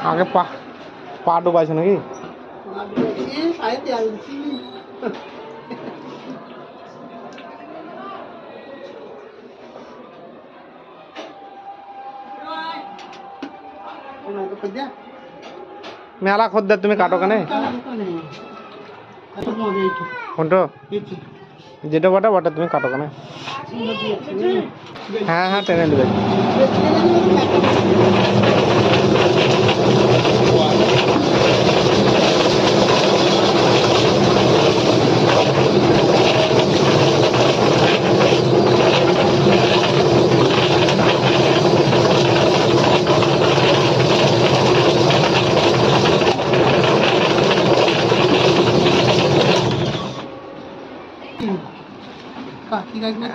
আগে পা পা ডুবাইছো নাকি? মেলা খদ্দের তুমি কাটো কেন? কোনটো যেটা বটা বটা তুমি কাটো কেন? হ্যাঁ হ্যাঁ টেনে নেবে।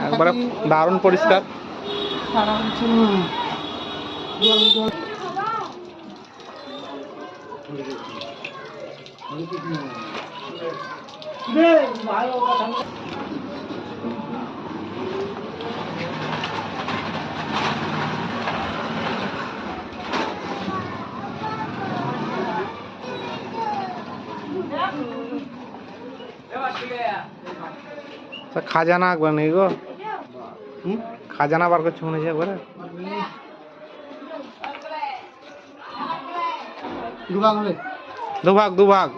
একবারে দারুণ পরিষ্কার। খাজানা একবার নেই গো, খাজানা বার করছে মনে হচ্ছে একবারে। দুভাগ দুভাগ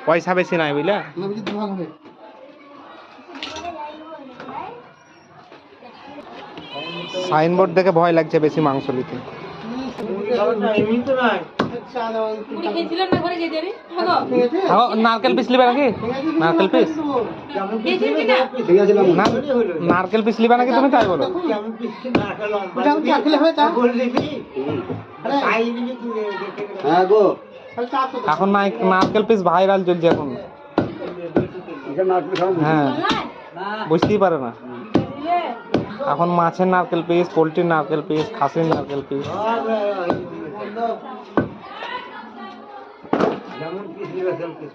পয়সা বেশি নাই বুঝলে। সাইনবোর্ড দেখে ভয় লাগছে বেশি মাংস নিতে। নারকেল পিস লিবা নাকি? নারকেল পিস নারকেল পিস লিবা নাকি তুমি? তাই বলো। এখন নারকেল পিস ভাইরাল চলছে এখন। হ্যাঁ বুঝতেই পারে না এখন মাছের নারকেল পিস, পোলট্রির নারকেল পিস, খাসির নারকেল পিস। যেমন পিস